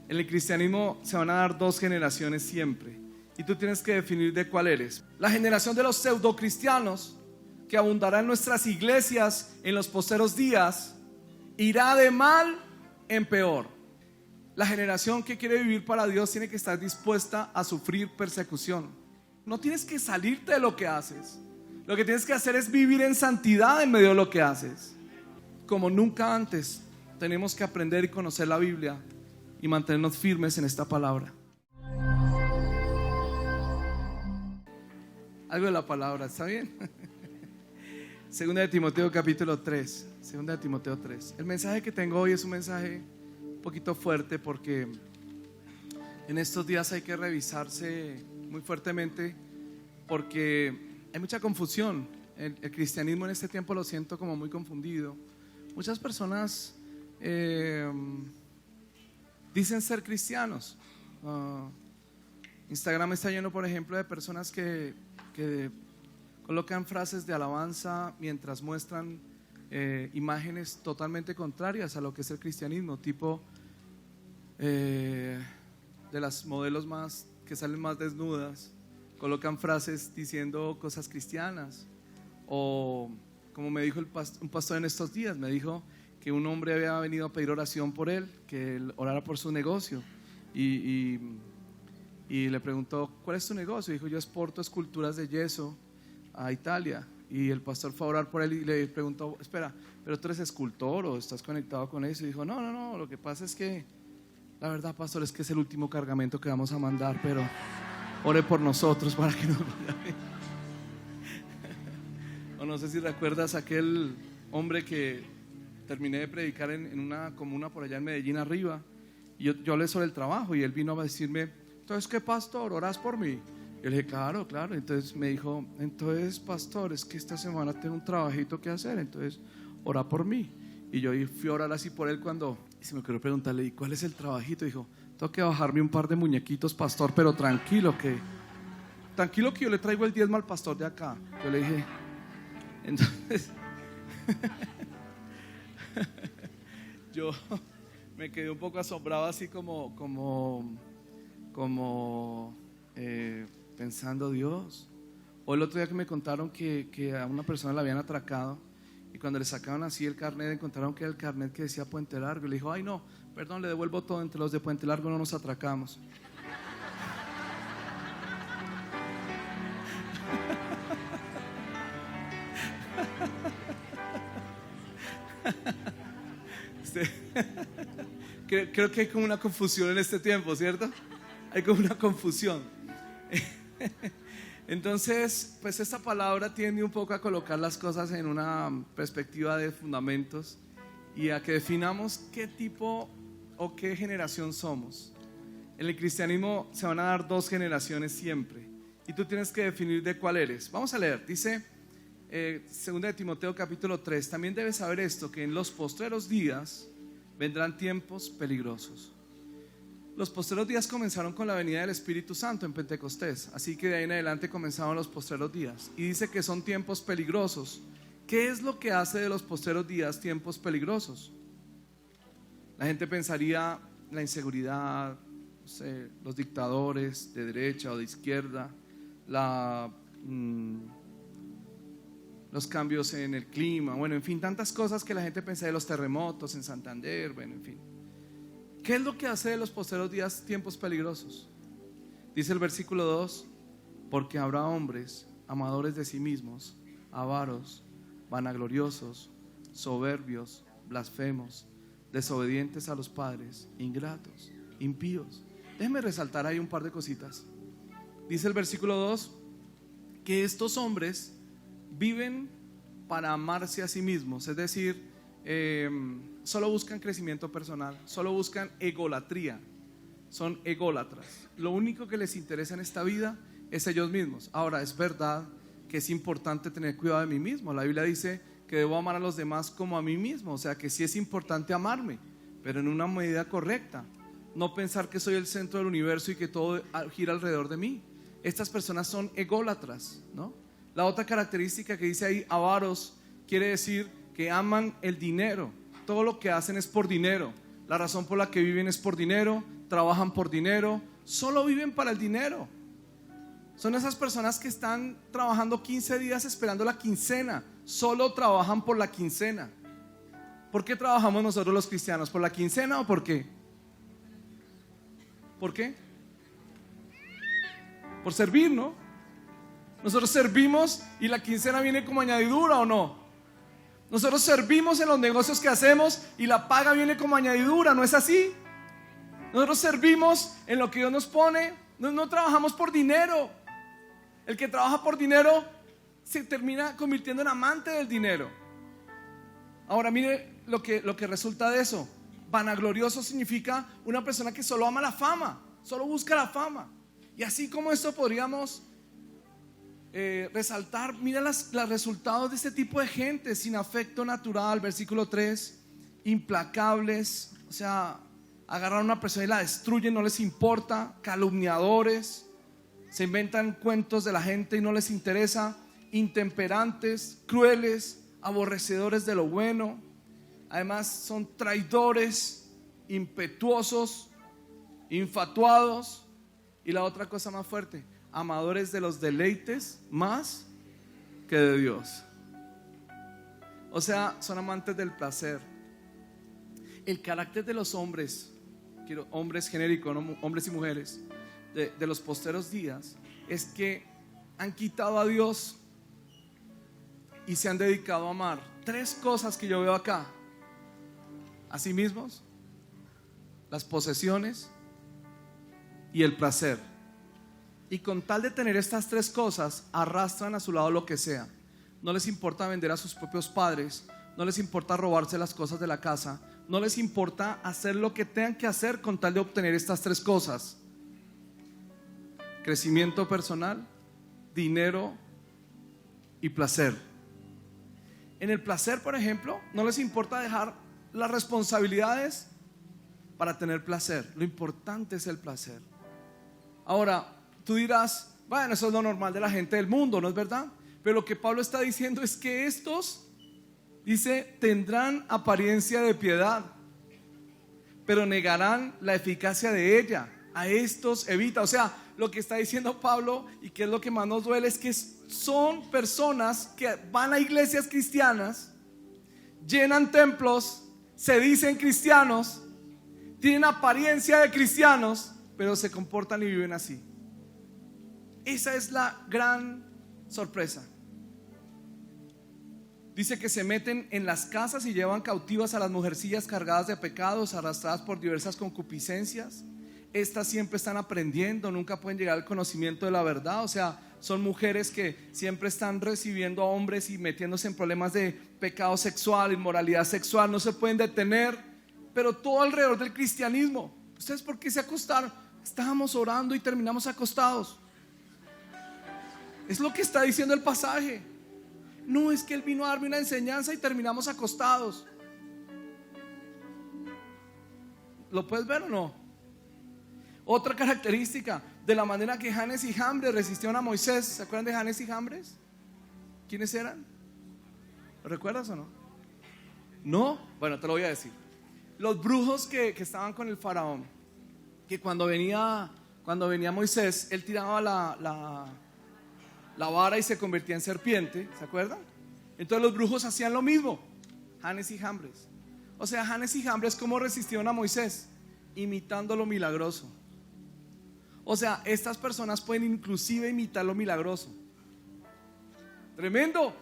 En el cristianismo se van a dar dos generaciones siempre, y tú tienes que definir de cuál eres. La generación de los pseudocristianos, que abundará en nuestras iglesias en los posteros días, irá de mal en peor. La generación que quiere vivir para Dios tiene que estar dispuesta a sufrir persecución. No tienes que salirte de lo que haces. Lo que tienes que hacer es vivir en santidad en medio de lo que haces. Como nunca antes, tenemos que aprender y conocer la Biblia y mantenernos firmes en esta palabra. Algo de la palabra, ¿está bien? Segunda de Timoteo capítulo 3. Segunda de Timoteo 3. El mensaje que tengo hoy es un mensaje un poquito fuerte, porque en estos días hay que revisarse muy fuertemente, porque hay mucha confusión. El cristianismo en este tiempo lo siento como muy confundido. Muchas personas dicen ser cristianos. Instagram está lleno, por ejemplo, de personas que colocan frases de alabanza mientras muestran imágenes totalmente contrarias a lo que es el cristianismo, tipo de las modelos más que salen más desnudas, colocan frases diciendo cosas cristianas. O como me dijo un pastor en estos días, me dijo que un hombre había venido a pedir oración por él, que él orara por su negocio, y le preguntó: ¿cuál es tu negocio? Y dijo: yo exporto esculturas de yeso a Italia. Y el pastor fue a orar por él y le preguntó: espera, ¿pero tú eres escultor o estás conectado con eso? Y dijo: no, lo que pasa es que la verdad, pastor, es que es el último cargamento que vamos a mandar, pero ore por nosotros para que nos vaya bien. O no sé si recuerdas aquel hombre que terminé de predicar en una comuna por allá en Medellín arriba, y yo hablé sobre el trabajo, y él vino a decirme: entonces, ¿qué, pastor? ¿Orás por mí? Yo le dije: claro. Entonces me dijo: entonces, pastor, es que esta semana tengo un trabajito que hacer, entonces ora por mí. Y yo fui a orar así por él y se me ocurrió preguntarle: ¿y cuál es el trabajito? Dijo: tengo que bajarme un par de muñequitos, pastor, pero tranquilo que yo le traigo el diezmo al pastor de acá. Yo le dije, entonces yo me quedé un poco asombrado, así como pensando: Dios. O el otro día que me contaron que a una persona la habían atracado, y cuando le sacaron así el carnet, encontraron que era el carnet que decía Puente Largo, y le dijo: ay no, perdón, le devuelvo todo, entre los de Puente Largo no nos atracamos. Creo que hay como una confusión en este tiempo, ¿cierto? Hay como una confusión. Entonces, pues esta palabra tiende un poco a colocar las cosas en una perspectiva de fundamentos y a que definamos qué tipo o qué generación somos. En el cristianismo se van a dar dos generaciones siempre, y tú tienes que definir de cuál eres. Vamos a leer, dice Segunda de Timoteo capítulo 3: también debes saber esto, que en los postreros días vendrán tiempos peligrosos. Los postreros días comenzaron con la venida del Espíritu Santo en Pentecostés, así que de ahí en adelante comenzaron los postreros días, y dice que son tiempos peligrosos. ¿Qué es lo que hace de los postreros días tiempos peligrosos? La gente pensaría la inseguridad, no sé, los dictadores de derecha o de izquierda, los cambios en el clima, bueno, en fin, tantas cosas que la gente pensaría, los terremotos en Santander, bueno, en fin. ¿Qué es lo que hace de los postreros días tiempos peligrosos? Dice el versículo 2: porque habrá hombres amadores de sí mismos, avaros, vanagloriosos, soberbios, blasfemos, desobedientes a los padres, ingratos, impíos. Déjenme resaltar ahí un par de cositas. Dice el versículo 2 que estos hombres viven para amarse a sí mismos, es decir, solo buscan crecimiento personal, solo buscan egolatría, son ególatras. Lo único que les interesa en esta vida es ellos mismos. Ahora, es verdad que es importante tener cuidado de mí mismo. La Biblia dice que debo amar a los demás como a mí mismo, o sea que sí es importante amarme, pero en una medida correcta. No pensar que soy el centro del universo y que todo gira alrededor de mí. Estas personas son ególatras, ¿no? La otra característica que dice ahí, avaros, quiere decir que aman el dinero. Todo lo que hacen es por dinero. La razón por la que viven es por dinero. trabajan por dinero, solo viven para el dinero. Son esas personas que están trabajando 15 días esperando la quincena, solo trabajan por la quincena. ¿Por qué trabajamos nosotros los cristianos? ¿Por la quincena o por qué? ¿Por qué? Por servir, ¿no? Nosotros servimos y la quincena viene como añadidura, ¿o no? Nosotros servimos en los negocios que hacemos y la paga viene como añadidura, ¿no es así? Nosotros servimos en lo que Dios nos pone, no trabajamos por dinero. El que trabaja por dinero se termina convirtiendo en amante del dinero. Ahora mire lo que resulta de eso. Vanaglorioso significa una persona que solo ama la fama, solo busca la fama. Y así como esto podríamos resaltar, mira los resultados de este tipo de gente sin afecto natural. Versículo 3, implacables, o sea, agarran a una persona y la destruyen, no les importa. Calumniadores, se inventan cuentos de la gente y no les interesa. Intemperantes, crueles, aborrecedores de lo bueno. Además son traidores, impetuosos, infatuados. Y la otra cosa más fuerte, amadores de los deleites más que de Dios. O sea, son amantes del placer. El carácter de los hombres, hombres genéricos, ¿no? Hombres y mujeres de los posteros días, es que han quitado a Dios y se han dedicado a amar tres cosas que yo veo acá: a sí mismos, las posesiones y el placer. Y con tal de tener estas tres cosas, arrastran a su lado lo que sea. No les importa vender a sus propios padres, no les importa robarse las cosas de la casa, no les importa hacer lo que tengan que hacer con tal de obtener estas tres cosas: crecimiento personal, dinero y placer. En el placer, por ejemplo, no les importa dejar las responsabilidades para tener placer. Lo importante es el placer. Ahora, tú dirás, bueno, eso es lo normal de la gente del mundo, ¿no es verdad? Pero lo que Pablo está diciendo es que estos, dice, tendrán apariencia de piedad, pero negarán la eficacia de ella. A estos evita. O sea, lo que está diciendo Pablo, y que es lo que más nos duele, es que son personas que van a iglesias cristianas, llenan templos, se dicen cristianos, tienen apariencia de cristianos, pero se comportan y viven así. Esa es la gran sorpresa. Dice que se meten en las casas y llevan cautivas a las mujercillas cargadas de pecados, arrastradas por diversas concupiscencias. Estas siempre están aprendiendo, nunca pueden llegar al conocimiento de la verdad. O sea, son mujeres que siempre están recibiendo a hombres y metiéndose en problemas de pecado sexual, inmoralidad sexual, no se pueden detener, pero todo alrededor del cristianismo. ¿Ustedes por qué se acostaron? Estábamos orando y terminamos acostados. Es lo que está diciendo el pasaje. No, es que él vino a darme una enseñanza y terminamos acostados. ¿Lo puedes ver o no? Otra característica de la manera que Janes y Jambres resistieron a Moisés. ¿Se acuerdan de Janes y Jambres? ¿Quiénes eran? ¿Lo recuerdas o no? ¿No? Bueno, te lo voy a decir. Los brujos que estaban con el faraón, que cuando venía Moisés, él tiraba la vara y se convertía en serpiente. ¿Se acuerdan? Entonces los brujos hacían lo mismo. Janes y Jambres. O sea, Janes y Jambres, ¿cómo resistieron a Moisés? Imitando lo milagroso. O sea, estas personas pueden inclusive imitar lo milagroso. Tremendo.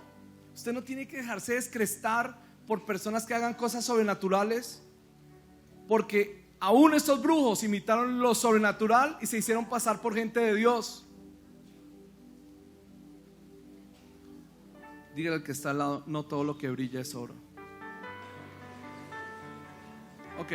Usted no tiene que dejarse descrestar por personas que hagan cosas sobrenaturales, porque aún estos brujos imitaron lo sobrenatural y se hicieron pasar por gente de Dios. Dígale al que está al lado, no todo lo que brilla es oro. Ok.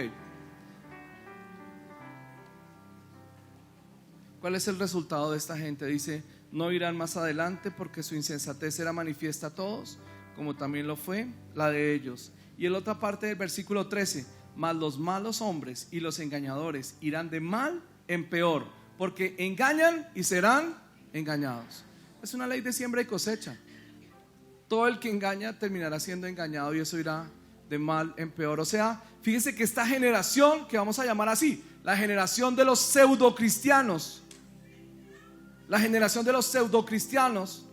¿Cuál es el resultado de esta gente? Dice, no irán más adelante porque su insensatez será manifiesta a todos, como también lo fue la de ellos. Y en la otra parte del versículo 13, mas los malos hombres y los engañadores irán de mal en peor, porque engañan y serán engañados. Es una ley de siembra y cosecha. Todo el que engaña terminará siendo engañado, y eso irá de mal en peor. O sea, fíjese que esta generación, que vamos a llamar así, la generación de los pseudocristianos, la generación de los pseudocristianos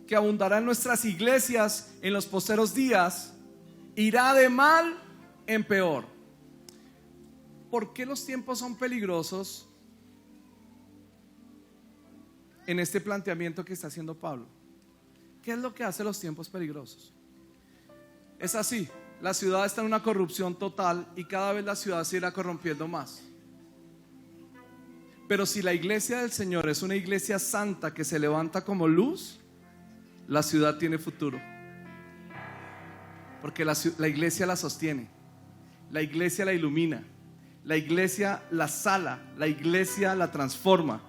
que abundará en nuestras iglesias en los postreros días, irá de mal en peor. ¿Por qué los tiempos son peligrosos en este planteamiento que está haciendo Pablo? ¿Qué es lo que hace los tiempos peligrosos? Es así, la ciudad está en una corrupción total y cada vez la ciudad se irá corrompiendo más. Pero si la iglesia del Señor es una iglesia santa que se levanta como luz, la ciudad tiene futuro. Porque la iglesia la sostiene, la iglesia la ilumina, la iglesia la sala, la iglesia la transforma.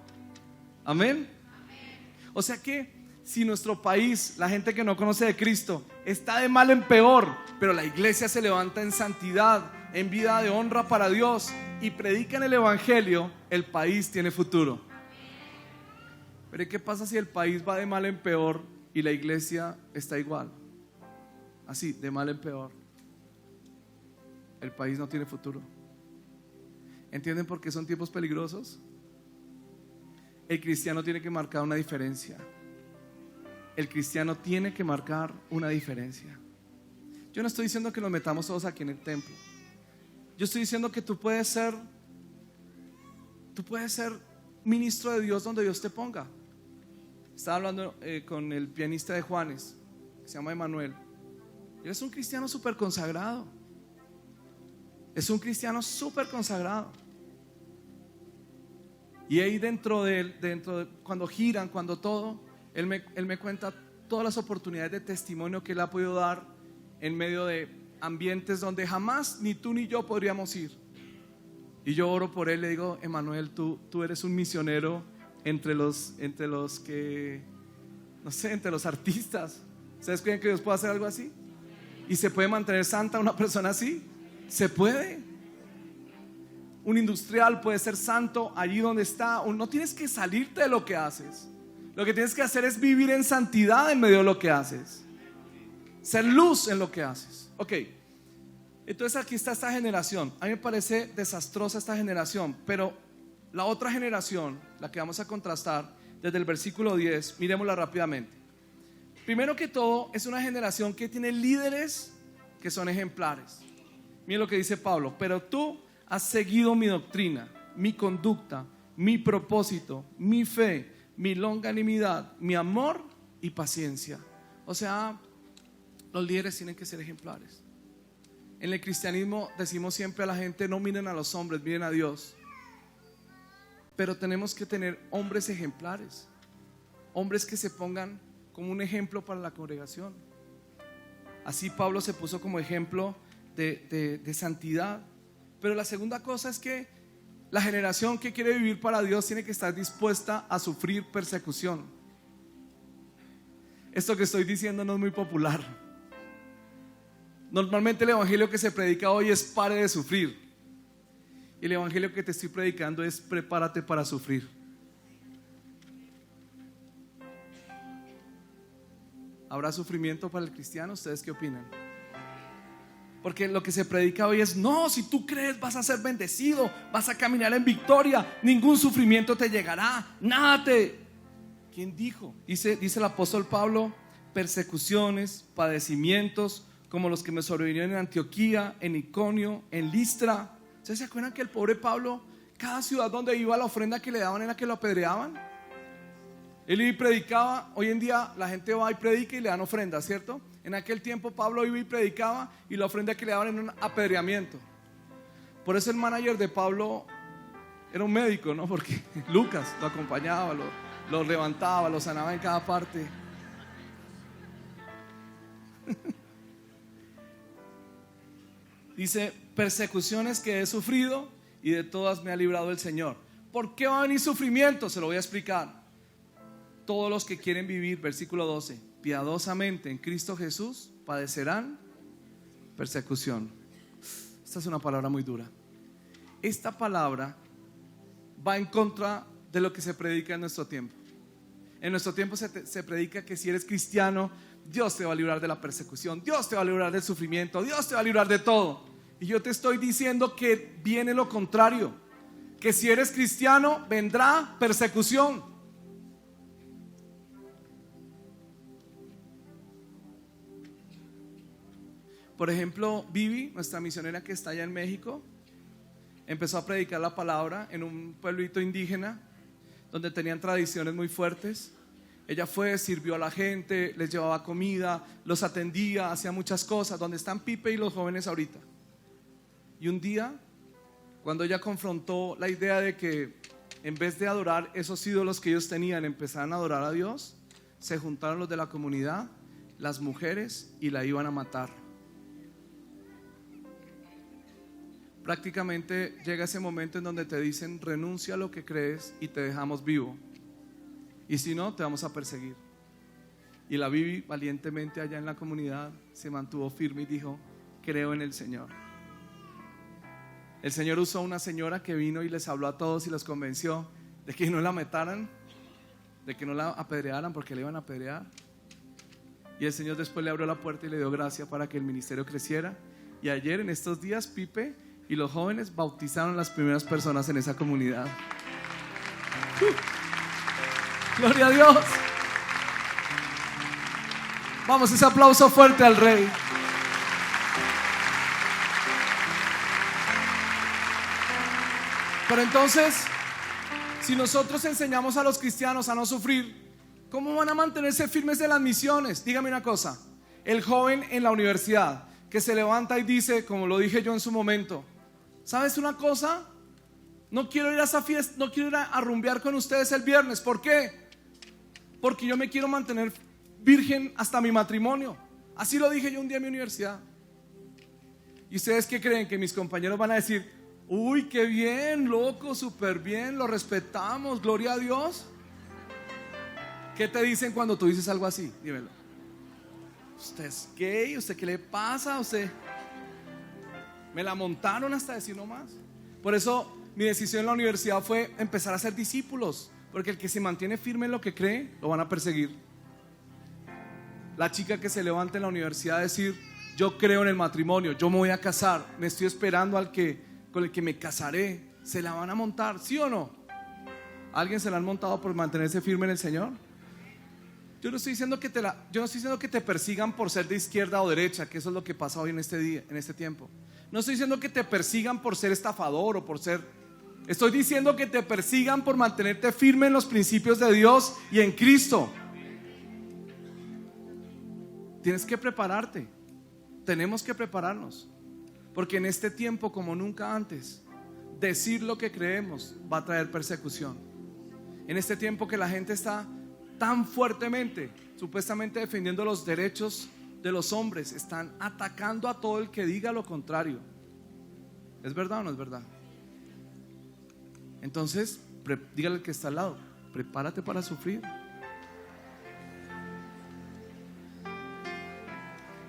Amén. O sea que si nuestro país, la gente que no conoce de Cristo, está de mal en peor, pero la iglesia se levanta en santidad, en vida de honra para Dios y predica en el evangelio, el país tiene futuro. Pero ¿qué pasa si el país va de mal en peor y la iglesia está igual? Así, de mal en peor. El país no tiene futuro. ¿Entienden por qué son tiempos peligrosos? El cristiano tiene que marcar una diferencia. El cristiano tiene que marcar una diferencia. Yo no estoy diciendo que nos metamos todos aquí en el templo. Yo estoy diciendo que tú puedes ser ministro de Dios donde Dios te ponga. Estaba hablando con el pianista de Juanes, que se llama Emanuel. Él es un cristiano súper consagrado. Es un cristiano súper consagrado. Y ahí dentro de él, cuando giran, cuando todo, él me cuenta todas las oportunidades de testimonio que él ha podido dar en medio de ambientes donde jamás ni tú ni yo podríamos ir. Y yo oro por él, le digo: Emanuel, tú eres un misionero entre los que, no sé, entre los artistas. ¿Ustedes creen que Dios puede hacer algo así? ¿Y se puede mantener santa una persona así? ¿Se puede? Un industrial puede ser santo allí donde está. No tienes que salirte de lo que haces. Lo que tienes que hacer es vivir en santidad en medio de lo que haces. Ser luz en lo que haces. Ok, entonces aquí está esta generación. A mí me parece desastrosa esta generación, pero la otra generación, la que vamos a contrastar desde el versículo 10, miremosla rápidamente. Primero que todo, es una generación que tiene líderes que son ejemplares. Miren lo que dice Pablo: pero tú has seguido mi doctrina, mi conducta, mi propósito, mi fe, mi longanimidad, mi amor y paciencia. O sea, los líderes tienen que ser ejemplares. En el cristianismo decimos siempre a la gente: no miren a los hombres, miren a Dios. Pero tenemos que tener hombres ejemplares, hombres que se pongan como un ejemplo para la congregación. Así Pablo se puso como ejemplo de santidad. Pero la segunda cosa es que la generación que quiere vivir para Dios tiene que estar dispuesta a sufrir persecución. Esto que estoy diciendo no es muy popular. Normalmente el evangelio que se predica hoy es: pare de sufrir. Y el evangelio que te estoy predicando es: prepárate para sufrir. ¿Habrá sufrimiento para el cristiano? ¿Ustedes qué opinan? Porque lo que se predica hoy es: no, si tú crees vas a ser bendecido, vas a caminar en victoria, ningún sufrimiento te llegará, nada te... ¿Quién dijo? Dice el apóstol Pablo: persecuciones, padecimientos como los que me sobrevinieron en Antioquía, en Iconio, en Listra. ¿Ustedes se acuerdan que el pobre Pablo, cada ciudad donde iba, la ofrenda que le daban era que lo apedreaban? Él iba y predicaba. Hoy en día la gente va y predica y le dan ofrenda, ¿cierto? En aquel tiempo Pablo iba y predicaba y la ofrenda que le daban era un apedreamiento. Por eso el manager de Pablo era un médico, ¿no? Porque Lucas lo acompañaba, lo levantaba, lo sanaba en cada parte. Dice: persecuciones que he sufrido y de todas me ha librado el Señor. ¿Por qué va a venir sufrimiento? Se lo voy a explicar. Todos los que quieren vivir, versículo 12, piadosamente en Cristo Jesús, padecerán persecución. Esta es una palabra muy dura. Esta palabra va en contra de lo que se predica en nuestro tiempo. En nuestro tiempo se predica que si eres cristiano, Dios te va a librar de la persecución, Dios te va a librar del sufrimiento, Dios te va a librar de todo. Y yo te estoy diciendo que viene lo contrario, que si eres cristiano vendrá persecución. Por ejemplo, Vivi, nuestra misionera que está allá en México, empezó a predicar la palabra en un pueblito indígena donde tenían tradiciones muy fuertes. Ella fue, sirvió a la gente, les llevaba comida, los atendía, hacía muchas cosas, donde están Pipe y los jóvenes ahorita. Y un día, cuando ella confrontó la idea de que en vez de adorar esos ídolos que ellos tenían, empezaran a adorar a Dios, se juntaron los de la comunidad, las mujeres, y la iban a matar. Prácticamente llega ese momento en donde te dicen: renuncia a lo que crees y te dejamos vivo, y si no te vamos a perseguir. Y la Vivi valientemente allá en la comunidad se mantuvo firme y dijo: creo en el Señor. El Señor usó a una señora que vino y les habló a todos y los convenció de que no la mataran, de que no la apedrearan, porque le iban a apedrear. Y el Señor después le abrió la puerta y le dio gracia para que el ministerio creciera. Y ayer, en estos días, Pipe y los jóvenes bautizaron a las primeras personas en esa comunidad. Gloria a Dios. Vamos, ese aplauso fuerte al Rey. Pero entonces, si nosotros enseñamos a los cristianos a no sufrir, ¿cómo van a mantenerse firmes de las misiones? Dígame una cosa: el joven en la universidad que se levanta y dice, como lo dije yo en su momento: ¿sabes una cosa? No quiero ir a esa fiesta, no quiero ir a rumbear con ustedes el viernes. ¿Por qué? Porque yo me quiero mantener virgen hasta mi matrimonio. Así lo dije yo un día en mi universidad. ¿Y ustedes qué creen? Que mis compañeros van a decir: uy, qué bien, loco, súper bien, lo respetamos, gloria a Dios. ¿Qué te dicen cuando tú dices algo así? Dímelo. ¿Usted es gay? ¿Usted qué le pasa? ¿Usted? Me la montaron hasta decir no más. Por eso mi decisión en la universidad fue empezar a ser discípulos, porque el que se mantiene firme en lo que cree, lo van a perseguir. La chica que se levanta en la universidad a decir: yo creo en el matrimonio, yo me voy a casar, me estoy esperando con el que me casaré, ¿se la van a montar? ¿Sí o no? ¿Alguien se la han montado por mantenerse firme en el Señor? Yo no estoy diciendo que te persigan por ser de izquierda o derecha, que eso es lo que pasa hoy en este día, en este tiempo. No estoy diciendo que te persigan por ser estafador o por ser... Estoy diciendo que te persigan por mantenerte firme en los principios de Dios y en Cristo. Tienes que prepararte. Tenemos que prepararnos, porque en este tiempo, como nunca antes, decir lo que creemos va a traer persecución. En este tiempo que la gente está tan fuertemente, supuestamente defendiendo los derechos de los hombres, están atacando a todo el que diga lo contrario. ¿Es verdad o no es verdad? Entonces, dígale al que está al lado: prepárate para sufrir.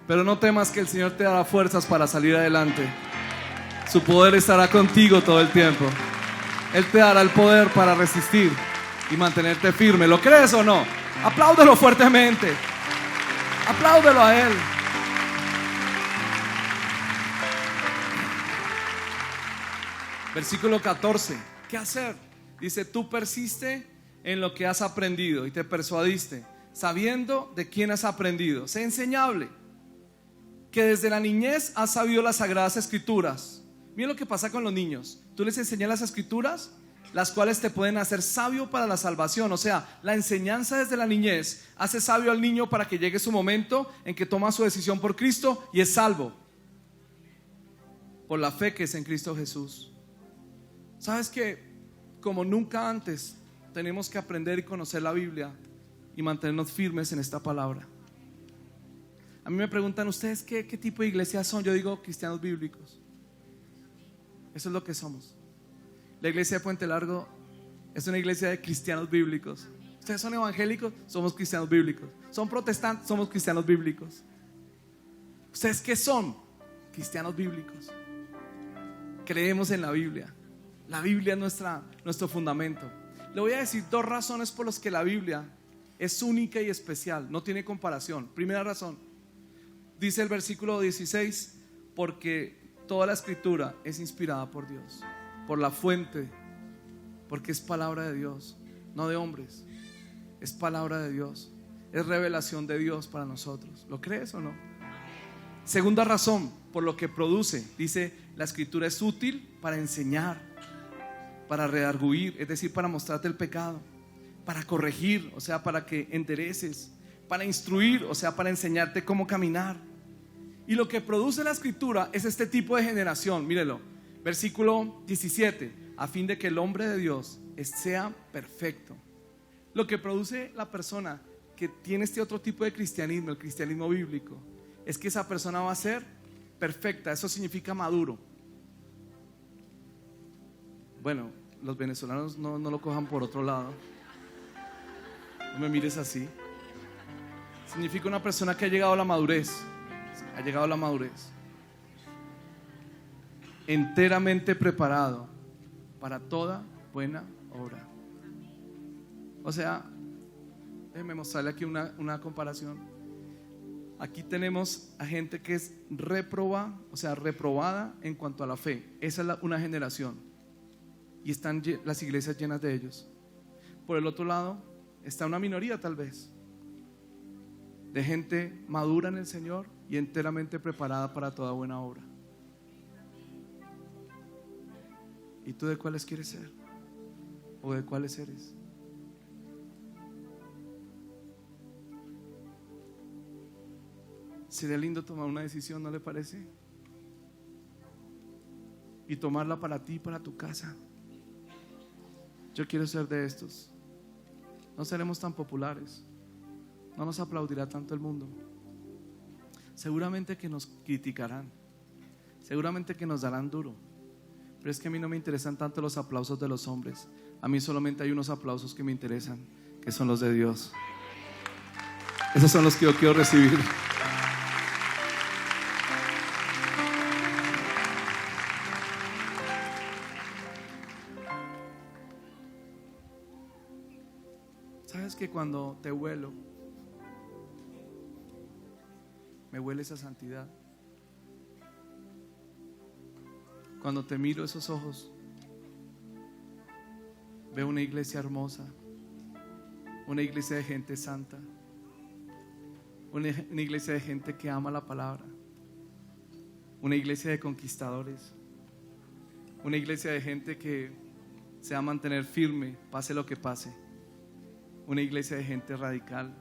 Pero no temas, que el Señor te dará fuerzas para salir adelante. Su poder estará contigo todo el tiempo. Él te dará el poder para resistir y mantenerte firme. ¿Lo crees o no? Apláudelo fuertemente. Apláudelo a Él. Versículo 14. ¿Qué hacer? Dice: tú persiste en lo que has aprendido y te persuadiste, sabiendo de quién has aprendido. Sé enseñable, que desde la niñez has sabido las sagradas escrituras. Miren lo que pasa con los niños. Tú les enseñas las escrituras, las cuales te pueden hacer sabio para la salvación. O sea, la enseñanza desde la niñez hace sabio al niño para que llegue su momento en que toma su decisión por Cristo y es salvo por la fe que es en Cristo Jesús. ¿Sabes que como nunca antes tenemos que aprender y conocer la Biblia y mantenernos firmes en esta palabra? A mí me preguntan: ¿ustedes qué tipo de iglesia son? Yo digo: cristianos bíblicos. Eso es lo que somos. La iglesia de Puente Largo es una iglesia de cristianos bíblicos. Ustedes son evangélicos, somos cristianos bíblicos. Son protestantes, somos cristianos bíblicos. ¿Ustedes qué son? Cristianos bíblicos. Creemos en la Biblia. La Biblia es nuestro fundamento. Le voy a decir 2 razones por las que la Biblia es única y especial, no tiene comparación. Primera razón, dice el versículo 16, porque toda la escritura es inspirada por Dios, por la fuente, porque es palabra de Dios, no de hombres, es palabra de Dios, es revelación de Dios para nosotros. ¿Lo crees o no? Segunda razón, por lo que produce, dice, la escritura es útil para enseñar, para redarguir, es decir, para mostrarte el pecado, para corregir, o sea, para que endereces, para instruir, o sea, para enseñarte cómo caminar. Y lo que produce la escritura es este tipo de generación. Mírelo, versículo 17, a fin de que el hombre de Dios sea perfecto. Lo que produce la persona que tiene este otro tipo de cristianismo, el cristianismo bíblico, es que esa persona va a ser perfecta. Eso significa maduro. Bueno, los venezolanos no lo cojan por otro lado. No me mires así. Significa una persona que ha llegado a la madurez. Ha llegado a la madurez, enteramente preparado para toda buena obra. O sea, déjeme mostrarle aquí una comparación. Aquí tenemos a gente que es reprobada, o sea, reprobada en cuanto a la fe. Esa es una generación, y están las iglesias llenas de ellos. Por el otro lado está una minoría, tal vez, de gente madura en el Señor y enteramente preparada para toda buena obra. ¿Y tú de cuáles quieres ser? ¿O de cuáles eres? Sería lindo tomar una decisión, ¿no le parece? Y tomarla para ti, para tu casa. Yo quiero ser de estos. No seremos tan populares, no nos aplaudirá tanto el mundo. Seguramente que nos criticarán, seguramente que nos darán duro, pero es que a mí no me interesan tanto los aplausos de los hombres. A mí solamente hay unos aplausos que me interesan, que son los de Dios. Esos son los que yo quiero recibir. ¿Sabes que cuando te huelo, me huele esa santidad? Cuando te miro esos ojos, veo una iglesia hermosa, una iglesia de gente santa, una iglesia de gente que ama la palabra, una iglesia de conquistadores, una iglesia de gente que se va a mantener firme, pase lo que pase, una iglesia de gente radical,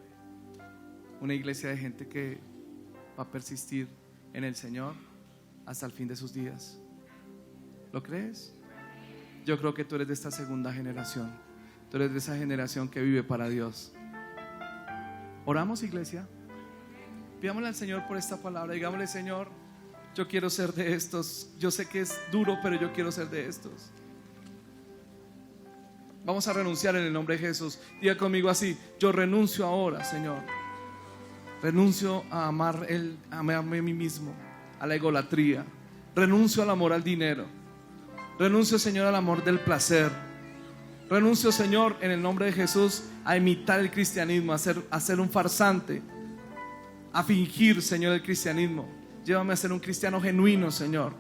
una iglesia de gente que va a persistir en el Señor hasta el fin de sus días. ¿Lo crees? Yo creo que tú eres de esta segunda generación. Tú eres de esa generación que vive para Dios. Oramos, iglesia. Pidámosle al Señor por esta palabra. Digámosle: Señor, yo quiero ser de estos. Yo sé que es duro, pero yo quiero ser de estos. Vamos a renunciar en el nombre de Jesús. Diga conmigo así: yo renuncio ahora, Señor. Renuncio a amarme a mí mismo, a la egolatría. Renuncio al amor al dinero. Renuncio, Señor, al amor del placer. Renuncio, Señor, en el nombre de Jesús, a imitar el cristianismo, a ser un farsante, a fingir, Señor, el cristianismo. Llévame a ser un cristiano genuino, Señor.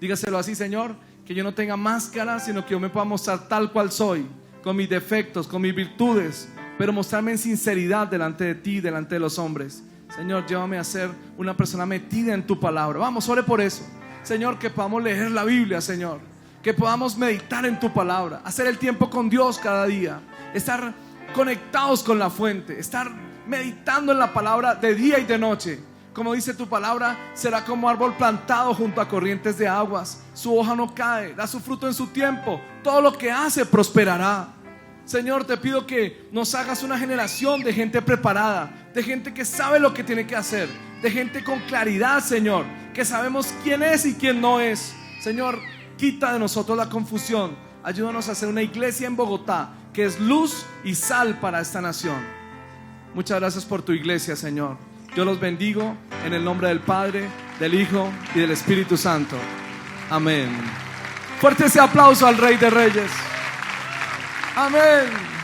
Dígaselo así: Señor, que yo no tenga máscara, sino que yo me pueda mostrar tal cual soy, con mis defectos, con mis virtudes, pero mostrarme en sinceridad delante de ti, delante de los hombres. Señor, llévame a ser una persona metida en tu palabra. Vamos, ore por eso. Señor, que podamos leer la Biblia, Señor, que podamos meditar en tu palabra, hacer el tiempo con Dios cada día, estar conectados con la fuente, estar meditando en la palabra de día y de noche. Como dice tu palabra, será como árbol plantado junto a corrientes de aguas. Su hoja no cae, da su fruto en su tiempo. Todo lo que hace prosperará. Señor, te pido que nos hagas una generación de gente preparada, de gente que sabe lo que tiene que hacer, de gente con claridad, Señor, que sabemos quién es y quién no es. Señor, quita de nosotros la confusión. Ayúdanos a hacer una iglesia en Bogotá que es luz y sal para esta nación. Muchas gracias por tu iglesia, Señor. Yo los bendigo en el nombre del Padre, del Hijo y del Espíritu Santo. Amén. Fuerte ese aplauso al Rey de Reyes. Amén.